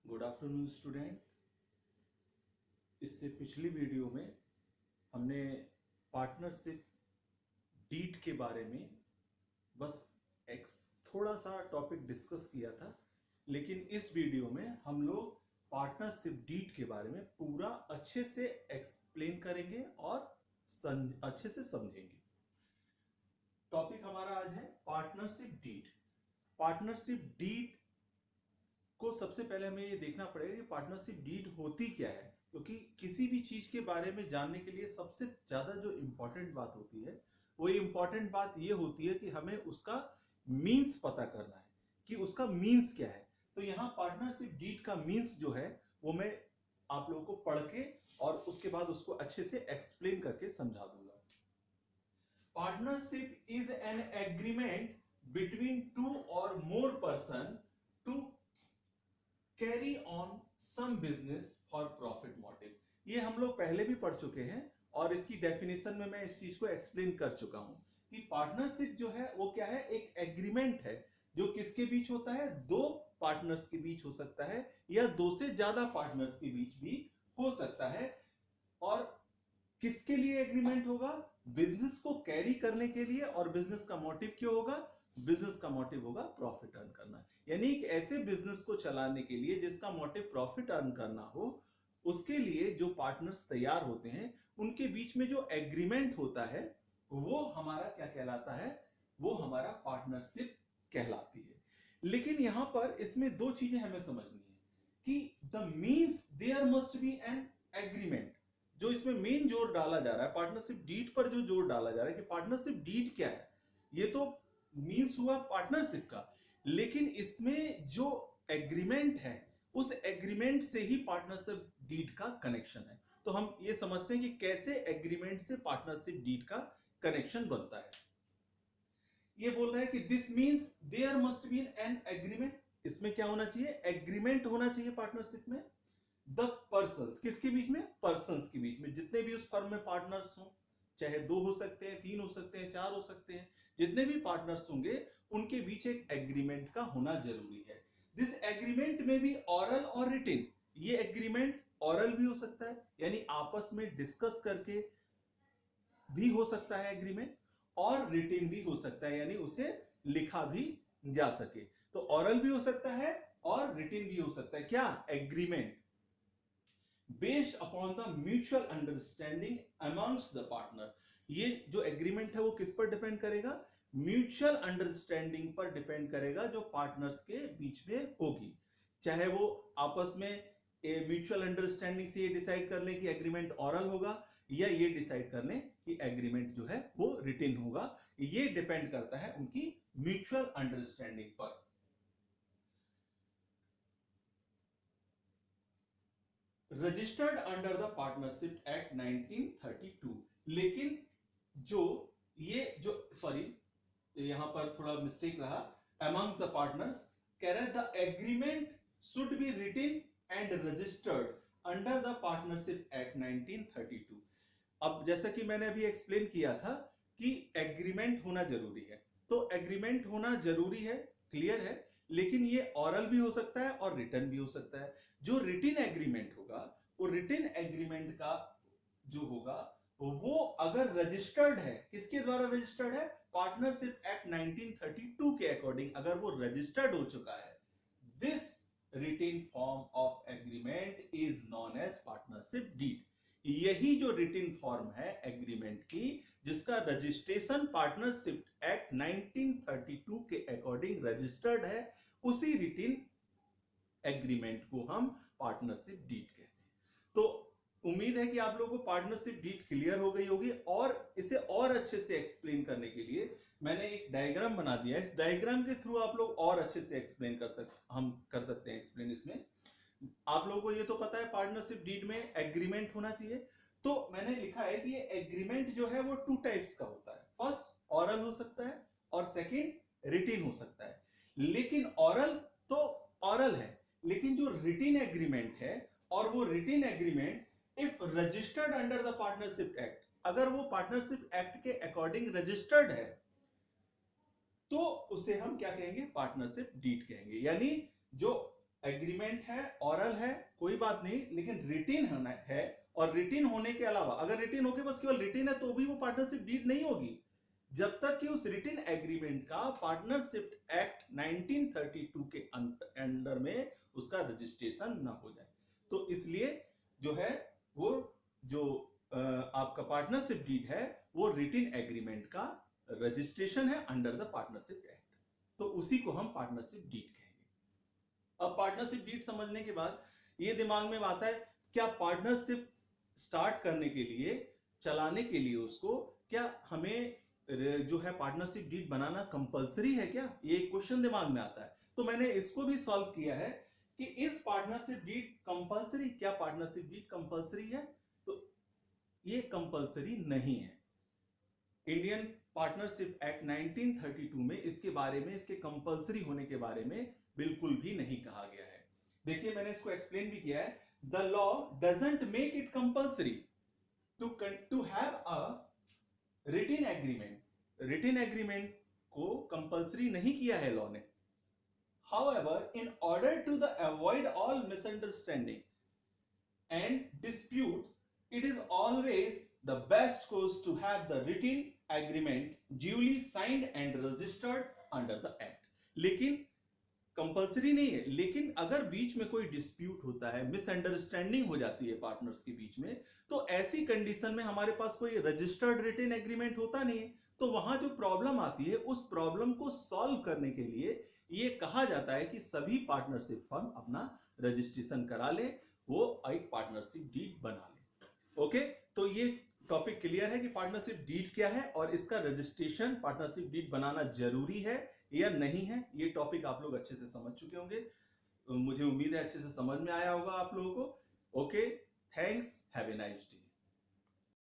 Good afternoon student. इससे पिछली video में हमने पार्टनरशिप डीड के बारे में बस एक थोड़ा सा टॉपिक डिस्कस किया था, लेकिन इस वीडियो में हम लोग पार्टनरशिप डीड के बारे में पूरा अच्छे से एक्सप्लेन करेंगे और अच्छे से समझेंगे। टॉपिक हमारा आज है पार्टनरशिप डीड। पार्टनरशिप डीड को सबसे पहले हमें ये देखना पड़ेगा कि पार्टनरशिप डीड होती क्या है, क्योंकि किसी भी चीज के बारे में जानने के लिए सबसे ज्यादा जो इंपॉर्टेंट बात होती है वो इंपॉर्टेंट बात ये होती है कि हमें उसका मीन्स पता करना है कि उसका मीन्स क्या है। तो यहाँ पार्टनरशिप डीड का मीन्स जो है वो मैं आप लोगों को पढ़ के और उसके बाद उसको अच्छे से एक्सप्लेन करके समझा दूंगा। Partnership is an agreement between two और more person to carry on some business for profit motive. ये हम लोग पहले भी पढ़ चुके हैं और इसकी डेफिनेशन में मैं इस चीज को एक्सप्लेन कर चुका हूं कि पार्टनरशिप जो है वो क्या है, एक एग्रीमेंट है जो किसके बीच होता है, दो पार्टनर्स के बीच हो सकता है या दो से ज्यादा पार्टनर्स के बीच भी हो सकता है। और किसके लिए एग्रीमेंट होगा, बिजनेस को कैरी करने के लिए। और बिजनेस का मोटिव क्यों होगा, बिजनेस का मोटिव होगा प्रॉफिट अर्न करना। यानी एक ऐसे बिजनेस को चलाने के लिए जिसका मोटिव प्रॉफिट अर्न करना हो, उसके लिए जो पार्टनर्स तैयार होते हैं उनके बीच में जो एग्रीमेंट होता है वो हमारा क्या कहलाता है, वो हमारा पार्टनरशिप कहलाती है। लेकिन यहां पर इसमें दो चीजें हमें समझनी है कि the means there must be an agreement. जो इसमें मेन जोर डाला जा रहा है पार्टनरशिप डीड पर, जो जोर डाला जा रहा है कि पार्टनरशिप डीड क्या है, ये तो मीन्स हुआ पार्टनरशिप का, लेकिन इसमें जो एग्रीमेंट है उस एग्रीमेंट से ही पार्टनरशिप डीड का कनेक्शन है। तो हम ये समझते हैं कि कैसे एग्रीमेंट से पार्टनरशिप डीड का कनेक्शन बनता है। ये बोल रहा है कि this means there must be an agreement. इसमें क्या होना चाहिए, एग्रीमेंट होना चाहिए पार्टनरशिप में। द पर्सन्स, किसके बीच में, पर्सन्स के बीच में, जितने भी उस फर्म में पार्टनर्स हों, चाहे दो हो सकते हैं, तीन हो सकते हैं, चार हो सकते हैं, जितने भी पार्टनर्स होंगे उनके बीच एक एग्रीमेंट का होना जरूरी है। दिस एग्रीमेंट में भी ऑरल और रिटिन। ये एग्रीमेंट ऑरल भी हो सकता है, यानी आपस में डिस्कस करके भी हो सकता है एग्रीमेंट, और रिटिन भी हो सकता है, यानी उसे लिखा भी जा सके। तो ऑरल भी हो सकता है और रिटिन भी हो सकता है। क्या, agreement based upon the mutual understanding amongst the partner. ये जो एग्रीमेंट है वो किस पर डिपेंड करेगा, म्यूचुअल अंडरस्टैंडिंग पर डिपेंड करेगा जो पार्टनर्स के बीच में होगी। चाहे वो आपस में म्यूचुअल अंडरस्टैंडिंग से ये डिसाइड कर ले कि एग्रीमेंट ऑरल होगा, या ये डिसाइड कर ले कि एग्रीमेंट जो है वो रिटिन होगा। ये डिपेंड करता है उनकी म्यूचुअल अंडरस्टैंडिंग पर। Registered under the partnership act 1932। लेकिन जो ये जो सॉरी, यहां पर थोड़ा मिस्टेक रहा, अमंग द पार्टनर्स कह रहे हैं the agreement should be रिटिन and registered under the partnership act 1932। अब जैसा कि मैंने अभी एक्सप्लेन किया था कि एग्रीमेंट होना जरूरी है, तो एग्रीमेंट होना जरूरी है, क्लियर है, लेकिन ये ऑरल भी हो सकता है और रिटन भी हो सकता है। जो रिटिन एग्रीमेंट होगा, वो रिटिन एग्रीमेंट का जो होगा वो अगर रजिस्टर्ड है, किसके द्वारा रजिस्टर्ड है, पार्टनरशिप एक्ट 1932 के अकॉर्डिंग अगर वो रजिस्टर्ड हो चुका है, this written form of agreement is known as partnership deed. यही जो रिटिन फॉर्म है एग्रीमेंट की, जिसका रजिस्ट्रेशन पार्टनरशिप एक्ट 1932 के अकॉर्डिंग रजिस्टर्ड है, उसी रिटिन एग्रीमेंट को हम पार्टनरशिप डीड कहते हैं। तो उम्मीद है कि आप लोगों को पार्टनरशिप डीड क्लियर हो गई होगी, और इसे और अच्छे से एक्सप्लेन करने के लिए मैंने एक डायग्राम बना दिया है। इस डायग्राम के थ्रू आप लोग और अच्छे से एक्सप्लेन हम कर सकते हैं एक्सप्लेन। इसमें आप लोगों को ये तो पता है पार्टनरशिप डीड में एग्रीमेंट होना चाहिए, तो मैंने लिखा है कि ये एग्रीमेंट जो है वो टू टाइप्स का होता है। फर्स्ट ऑरल हो सकता है और सेकंड रिटिन हो सकता है। लेकिन ऑरल तो ऑरल है, लेकिन जो रिटिन एग्रीमेंट है, और वो रिटिन agreement if registered under the partnership act, अगर वो पार्टनरशिप एक्ट के अकॉर्डिंग रजिस्टर्ड है, तो उसे हम क्या कहेंगे, पार्टनरशिप डीड कहेंगे। यानी जो एग्रीमेंट है, ऑरल है, कोई बात नहीं, लेकिन रिटिन होना है। और रिटिन होने के अलावा, अगर रिटिन होके बस केवल रिटिन है तो भी वो पार्टनरशिप डीड नहीं होगी, जब तक कि उस रिटिन एग्रीमेंट का पार्टनरशिप एक्ट 1932 के अंडर में उसका रजिस्ट्रेशन ना हो जाए। तो इसलिए जो है वो जो आपका पार्टनरशिप डीड है वो रिटिन एग्रीमेंट का रजिस्ट्रेशन है अंडर द पार्टनरशिप एक्ट, तो उसी को हम पार्टनरशिप डीड कहेंगे। अब पार्टनरशिप डीड समझने के बाद ये दिमाग में आता है, क्या पार्टनरशिप स्टार्ट करने के लिए, चलाने के लिए उसको, क्या हमें जो है पार्टनरशिप डीड बनाना कंपलसरी है क्या? ये क्वेश्चन दिमाग में आता है। तो मैंने इसको भी सॉल्व किया है कि इस पार्टनरशिप डीड कंपलसरी, क्या पार्टनरशिप डीड कंपलसरी है? तो ये कंपलसरी नहीं है। इंडियन पार्टनरशिप एक्ट 1932 में इसके बारे में, इसके कंपलसरी होने के बारे में बिल्कुल भी नहीं कहा गया है। देखिए मैंने इसको एक्सप्लेन भी किया है, the law doesn't make it compulsory to have a written agreement. Written agreement को कंपलसरी नहीं किया है लॉ ने। However, in order to avoid all misunderstanding and dispute, it is always the best course to have the written agreement duly signed and registered under the act. लेकिन compulsory नहीं है, लेकिन अगर बीच में कोई डिस्प्यूट होता है, मिसअंडरस्टैंडिंग हो जाती है पार्टनर्स के बीच में, तो ऐसी कंडीशन में हमारे पास कोई रजिस्टर्ड रिटन एग्रीमेंट होता नहीं है, तो वहां जो प्रॉब्लम आती है उस प्रॉब्लम को सॉल्व करने के लिए ये कहा जाता है कि सभी पार्टनरशिप फर्म अपना रजिस्ट्रेशन करा ले, वो एक पार्टनरशिप डीड बना ले। ओके, तो ये टॉपिक क्लियर है कि पार्टनरशिप डीड क्या है और इसका रजिस्ट्रेशन, पार्टनरशिप डीड बनाना जरूरी है या नहीं है। ये टॉपिक आप लोग अच्छे से समझ चुके होंगे, मुझे उम्मीद है अच्छे से समझ में आया होगा आप लोगों को। Okay, thanks, have a nice day.